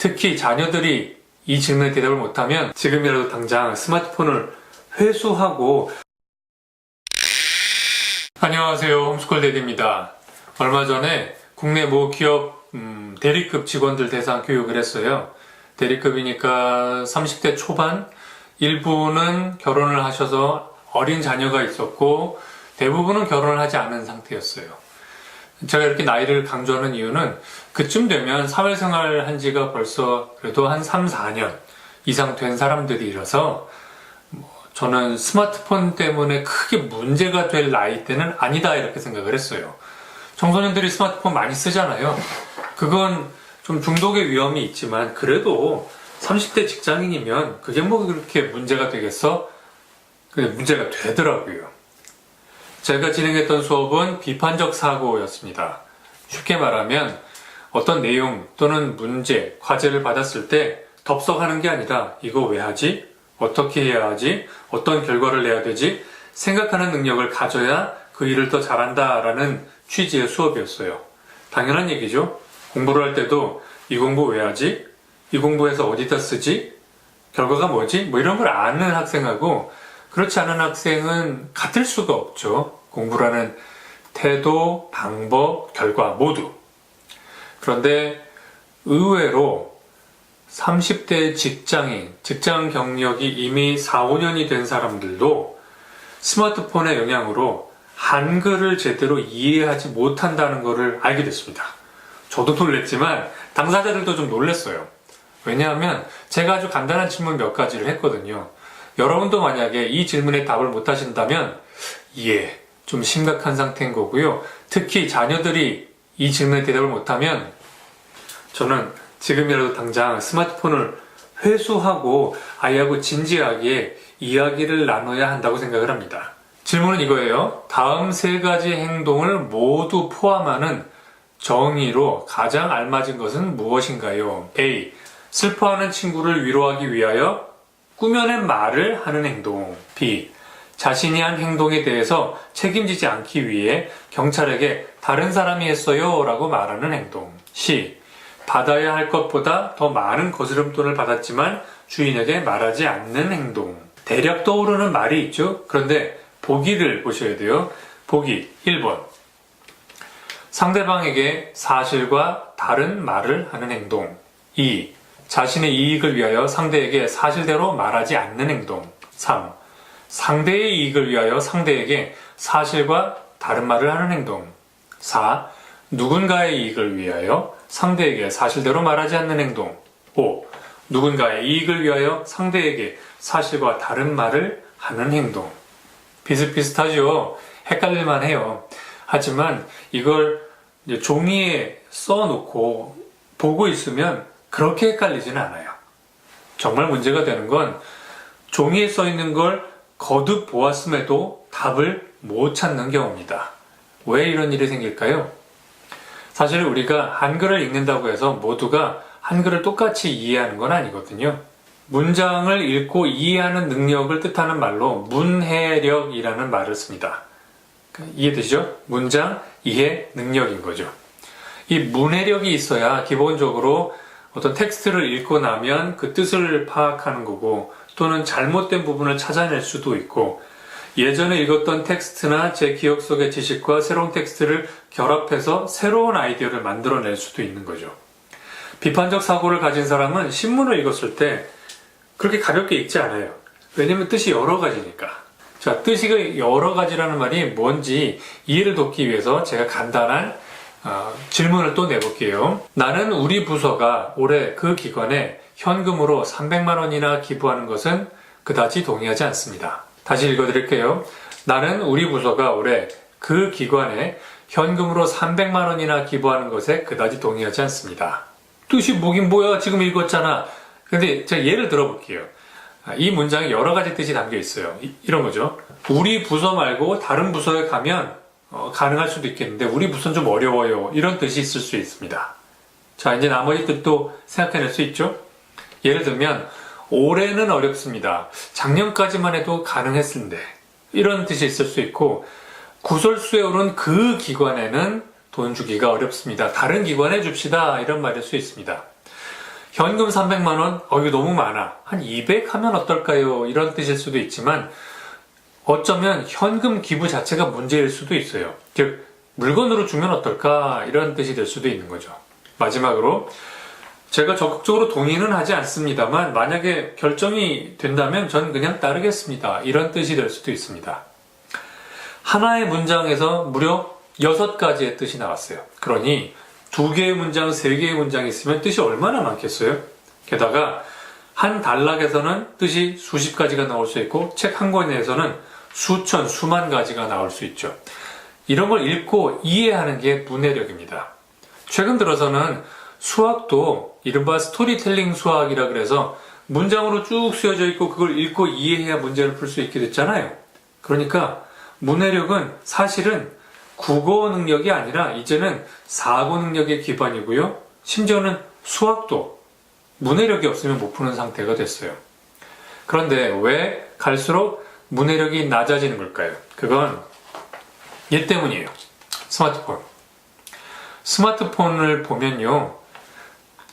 특히 자녀들이 이 질문에 대답을 못하면 지금이라도 당장 스마트폰을 회수하고. 안녕하세요, 홈스쿨 대디입니다. 얼마 전에 국내 모 기업 대리급 직원들 대상 교육을 했어요. 대리급이니까 30대 초반, 일부는 결혼을 하셔서 어린 자녀가 있었고 대부분은 결혼을 하지 않은 상태였어요. 제가 이렇게 나이를 강조하는 이유는 그쯤 되면 사회생활 한 지가 벌써 그래도 한 3, 4년 이상 된 사람들이라서 저는 스마트폰 때문에 크게 문제가 될 나이대는 아니다 이렇게 생각을 했어요. 청소년들이 스마트폰 많이 쓰잖아요. 그건 좀 중독의 위험이 있지만 그래도 30대 직장인이면 그게 뭐 그렇게 문제가 되겠어? 근데 문제가 되더라고요. 제가 진행했던 수업은 비판적 사고였습니다. 쉽게 말하면 어떤 내용 또는 문제, 과제를 받았을 때 덥석하는 게 아니라 이거 왜 하지? 어떻게 해야 하지? 어떤 결과를 내야 되지? 생각하는 능력을 가져야 그 일을 더 잘한다라는 취지의 수업이었어요. 당연한 얘기죠. 공부를 할 때도 이 공부 왜 하지? 이 공부해서 어디다 쓰지? 결과가 뭐지? 뭐 이런 걸 아는 학생하고 그렇지 않은 학생은 같을 수가 없죠. 공부라는 태도, 방법, 결과 모두. 그런데 의외로 30대 직장인, 직장 경력이 이미 4, 5년이 된 사람들도 스마트폰의 영향으로 한글을 제대로 이해하지 못한다는 것을 알게 됐습니다. 저도 놀랬지만 당사자들도 좀 놀랐어요. 왜냐하면 제가 아주 간단한 질문 몇 가지를 했거든요. 여러분도 만약에 이 질문에 답을 못 하신다면 좀 심각한 상태인 거고요. 특히 자녀들이 이 질문에 대답을 못하면 저는 지금이라도 당장 스마트폰을 회수하고 아이하고 진지하게 이야기를 나눠야 한다고 생각을 합니다. 질문은 이거예요. 다음 세 가지 행동을 모두 포함하는 정의로 가장 알맞은 것은 무엇인가요? A. 슬퍼하는 친구를 위로하기 위하여 꾸며낸 말을 하는 행동. B. 자신이 한 행동에 대해서 책임지지 않기 위해 경찰에게 다른 사람이 했어요 라고 말하는 행동. C. 받아야 할 것보다 더 많은 거스름돈을 받았지만 주인에게 말하지 않는 행동. 대략 떠오르는 말이 있죠. 그런데 보기를 보셔야 돼요. 보기 1번. 상대방에게 사실과 다른 말을 하는 행동. 2. 자신의 이익을 위하여 상대에게 사실대로 말하지 않는 행동. 3. 상대의 이익을 위하여 상대에게 사실과 다른 말을 하는 행동. 4. 누군가의 이익을 위하여 상대에게 사실대로 말하지 않는 행동. 5. 누군가의 이익을 위하여 상대에게 사실과 다른 말을 하는 행동. 비슷비슷하죠? 헷갈릴만 해요. 하지만 이걸 이제 종이에 써놓고 보고 있으면 그렇게 헷갈리지는 않아요. 정말 문제가 되는 건 종이에 써있는 걸 거듭 보았음에도 답을 못 찾는 경우입니다. 왜 이런 일이 생길까요? 사실 우리가 한글을 읽는다고 해서 모두가 한글을 똑같이 이해하는 건 아니거든요. 문장을 읽고 이해하는 능력을 뜻하는 말로 문해력이라는 말을 씁니다. 이해되시죠? 문장, 이해, 능력인 거죠. 이 문해력이 있어야 기본적으로 어떤 텍스트를 읽고 나면 그 뜻을 파악하는 거고 또는 잘못된 부분을 찾아낼 수도 있고 예전에 읽었던 텍스트나 제 기억 속의 지식과 새로운 텍스트를 결합해서 새로운 아이디어를 만들어낼 수도 있는 거죠. 비판적 사고를 가진 사람은 신문을 읽었을 때 그렇게 가볍게 읽지 않아요. 왜냐면 뜻이 여러 가지니까. 자, 뜻이 여러 가지라는 말이 뭔지 이해를 돕기 위해서 제가 간단한 질문을 또 내볼게요. 나는 우리 부서가 올해 그 기관에 현금으로 300만 원이나 기부하는 것은 그다지 동의하지 않습니다. 다시 읽어드릴게요. 나는 우리 부서가 올해 그 기관에 현금으로 300만 원이나 기부하는 것에 그다지 동의하지 않습니다. 뜻이 뭐긴 뭐야? 지금 읽었잖아. 근데 제가 예를 들어볼게요. 이 문장에 여러 가지 뜻이 담겨 있어요. 이런 거죠. 우리 부서 말고 다른 부서에 가면 가능할 수도 있겠는데 우리 부서는 좀 어려워요. 이런 뜻이 있을 수 있습니다. 자, 이제 나머지 뜻도 생각해낼 수 있죠? 예를 들면 올해는 어렵습니다. 작년까지만 해도 가능했을 텐데 이런 뜻이 있을 수 있고 구설수에 오른 그 기관에는 돈 주기가 어렵습니다. 다른 기관에 줍시다. 이런 말일 수 있습니다. 현금 300만 원? 이거 너무 많아. 한 200 하면 어떨까요? 이런 뜻일 수도 있지만 어쩌면 현금 기부 자체가 문제일 수도 있어요. 즉 물건으로 주면 어떨까? 이런 뜻이 될 수도 있는 거죠. 마지막으로 제가 적극적으로 동의는 하지 않습니다만 만약에 결정이 된다면 전 그냥 따르겠습니다. 이런 뜻이 될 수도 있습니다. 하나의 문장에서 무려 6가지의 뜻이 나왔어요. 그러니 2개의 문장, 3개의 문장이 있으면 뜻이 얼마나 많겠어요? 게다가 한 단락에서는 뜻이 수십 가지가 나올 수 있고 책 한 권에서는 수천, 수만 가지가 나올 수 있죠. 이런 걸 읽고 이해하는 게 문해력입니다. 최근 들어서는 수학도 이른바 스토리텔링 수학이라 그래서 문장으로 쭉 쓰여져 있고 그걸 읽고 이해해야 문제를 풀 수 있게 됐잖아요. 그러니까 문해력은 사실은 국어 능력이 아니라 이제는 사고 능력의 기반이고요. 심지어는 수학도 문해력이 없으면 못 푸는 상태가 됐어요. 그런데 왜 갈수록 문해력이 낮아지는 걸까요? 그건 얘 때문이에요. 스마트폰. 스마트폰을 보면요.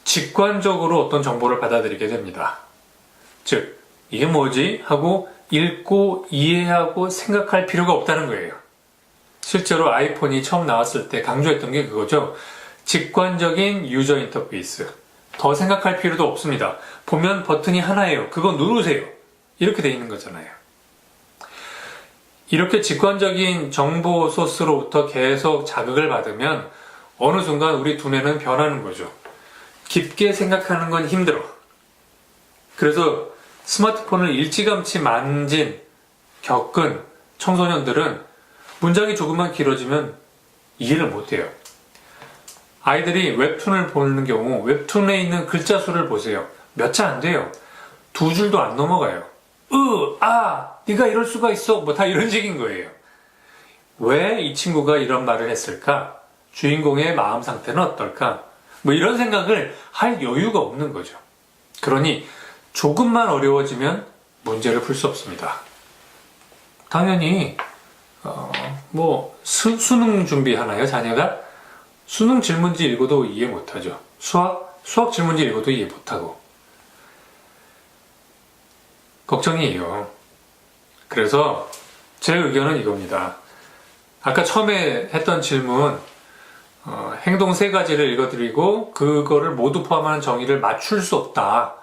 직관적으로 어떤 정보를 받아들이게 됩니다. 즉, 이게 뭐지? 하고 읽고 이해하고 생각할 필요가 없다는 거예요. 실제로 아이폰이 처음 나왔을 때 강조했던 게 그거죠. 직관적인 유저 인터페이스. 더 생각할 필요도 없습니다. 보면 버튼이 하나예요. 그거 누르세요. 이렇게 돼 있는 거잖아요. 이렇게 직관적인 정보 소스로부터 계속 자극을 받으면 어느 순간 우리 두뇌는 변하는 거죠. 깊게 생각하는 건 힘들어. 그래서 스마트폰을 일찌감치 겪은 청소년들은 문장이 조금만 길어지면 이해를 못해요. 아이들이 웹툰을 보는 경우 웹툰에 있는 글자 수를 보세요. 몇 자 안 돼요. 2줄도 안 넘어가요. 네가 이럴 수가 있어. 뭐 다 이런 식인 거예요. 왜 이 친구가 이런 말을 했을까? 주인공의 마음 상태는 어떨까? 뭐 이런 생각을 할 여유가 없는 거죠. 그러니 조금만 어려워지면 문제를 풀 수 없습니다. 당연히 수능 준비하나요, 자녀가? 수능 질문지 읽어도 이해 못하죠. 수학 질문지 읽어도 이해 못하고. 걱정이에요. 그래서 제 의견은 이겁니다. 아까 처음에 했던 질문, 행동 3가지를 읽어드리고 그거를 모두 포함하는 정의를 맞출 수 없다.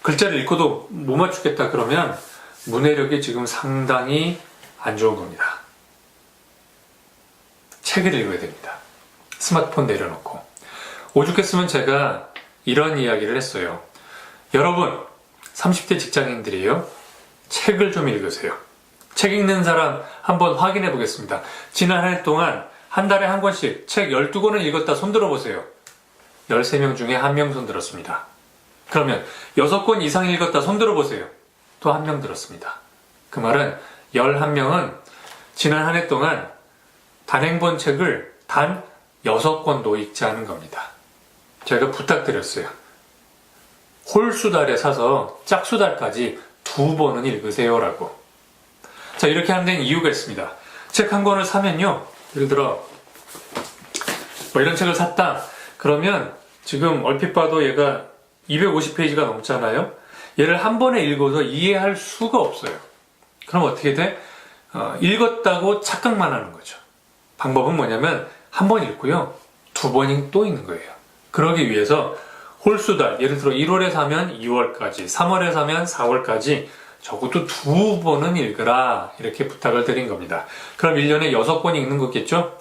글자를 읽고도 못 맞추겠다 그러면 문해력이 지금 상당히 안 좋은 겁니다. 책을 읽어야 됩니다. 스마트폰 내려놓고. 오죽했으면 제가 이런 이야기를 했어요. 여러분, 30대 직장인들이에요. 책을 좀 읽으세요. 책 읽는 사람 한번 확인해 보겠습니다. 지난 한 해 동안 한 달에 한 권씩 책 12권을 읽었다 손들어 보세요. 13명 중에 1명 손들었습니다. 그러면 6권 이상 읽었다 손들어 보세요. 또 1명 들었습니다. 그 말은 11명은 지난 한 해 동안 단행본 책을 단 6권도 읽지 않은 겁니다. 제가 부탁드렸어요. 홀수달에 사서 짝수달까지 2번은 읽으세요 라고. 자, 이렇게 하는 데는 이유가 있습니다. 책 한 권을 사면요, 예를 들어 이런 책을 샀다 그러면 지금 얼핏 봐도 얘가 250페이지가 넘잖아요. 얘를 한 번에 읽어서 이해할 수가 없어요. 그럼 어떻게 돼? 읽었다고 착각만 하는 거죠. 방법은 뭐냐면 한 번 읽고요, 2번이 또 읽는 거예요. 그러기 위해서 홀수달, 예를 들어 1월에 사면 2월까지, 3월에 사면 4월까지 적어도 2번은 읽으라, 이렇게 부탁을 드린 겁니다. 그럼 1년에 6권 읽는 거겠죠?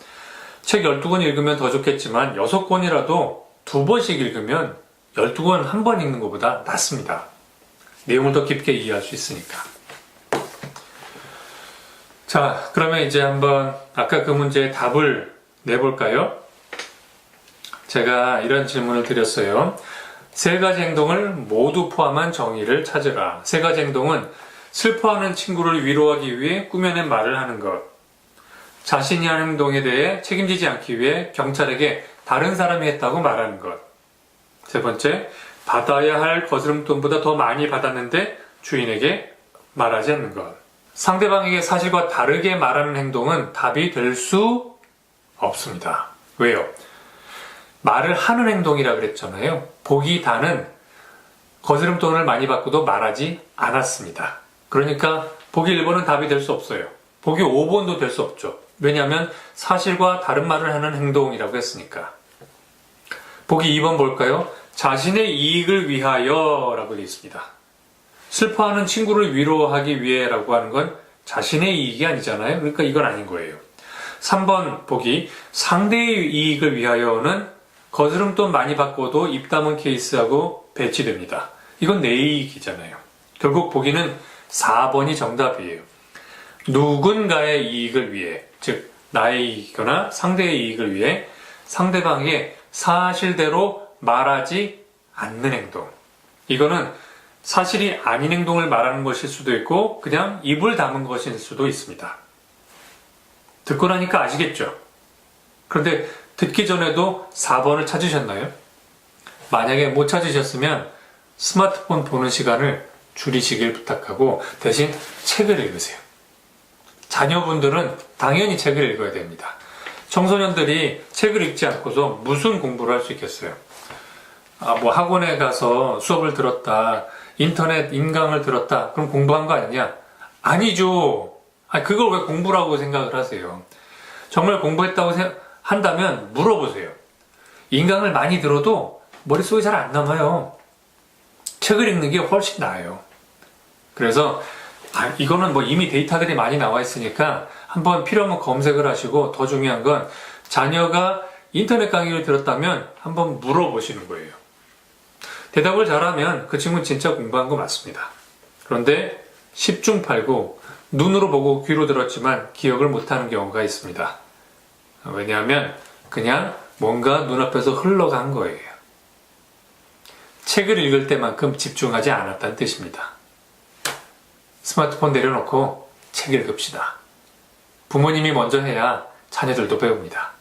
책 12권 읽으면 더 좋겠지만 6권이라도 2번씩 읽으면 12권 한 번 읽는 것보다 낫습니다. 내용을 더 깊게 이해할 수 있으니까. 자, 그러면 이제 한번 아까 그 문제의 답을 내볼까요? 제가 이런 질문을 드렸어요. 3가지 행동을 모두 포함한 정의를 찾으라. 3가지 행동은 슬퍼하는 친구를 위로하기 위해 꾸며낸 말을 하는 것, 자신이 한 행동에 대해 책임지지 않기 위해 경찰에게 다른 사람이 했다고 말하는 것, 3번째, 받아야 할 거스름돈보다 더 많이 받았는데 주인에게 말하지 않는 것. 상대방에게 사실과 다르게 말하는 행동은 답이 될 수 없습니다. 왜요? 말을 하는 행동이라 그랬잖아요. 보기 다는 거스름돈을 많이 받고도 말하지 않았습니다. 그러니까 보기 1번은 답이 될 수 없어요. 보기 5번도 될 수 없죠. 왜냐하면 사실과 다른 말을 하는 행동이라고 했으니까. 보기 2번 볼까요? 자신의 이익을 위하여 라고 되어 있습니다. 슬퍼하는 친구를 위로하기 위해라고 하는 건 자신의 이익이 아니잖아요. 그러니까 이건 아닌 거예요. 3번 보기 상대의 이익을 위하여는 거스름돈 많이 받고도 입 다문 케이스하고 배치됩니다. 이건 내 이익이잖아요. 결국 보기는 4번이 정답이에요. 누군가의 이익을 위해, 즉 나의 이익이거나 상대의 이익을 위해 상대방에게 사실대로 말하지 않는 행동. 이거는 사실이 아닌 행동을 말하는 것일 수도 있고 그냥 입을 다문 것일 수도 있습니다. 듣고 나니까 아시겠죠? 그런데 듣기 전에도 4번을 찾으셨나요? 만약에 못 찾으셨으면 스마트폰 보는 시간을 줄이시길 부탁하고 대신 책을 읽으세요. 자녀분들은 당연히 책을 읽어야 됩니다. 청소년들이 책을 읽지 않고서 무슨 공부를 할 수 있겠어요? 뭐 학원에 가서 수업을 들었다, 인터넷 인강을 들었다, 그럼 공부한 거 아니냐? 아니죠. 그걸 왜 공부라고 생각을 하세요? 정말 공부했다고 한다면 물어보세요. 인강을 많이 들어도 머릿속에 잘 안 남아요. 책을 읽는 게 훨씬 나아요. 그래서 이거는 뭐 이미 데이터들이 많이 나와 있으니까 한번 필요하면 검색을 하시고 더 중요한 건 자녀가 인터넷 강의를 들었다면 한번 물어보시는 거예요. 대답을 잘하면 그 친구는 진짜 공부한 거 맞습니다. 그런데 10중 8구 눈으로 보고 귀로 들었지만 기억을 못하는 경우가 있습니다. 왜냐하면 그냥 뭔가 눈앞에서 흘러간 거예요. 책을 읽을 때만큼 집중하지 않았다는 뜻입니다. 스마트폰 내려놓고 책 읽읍시다. 부모님이 먼저 해야 자녀들도 배웁니다.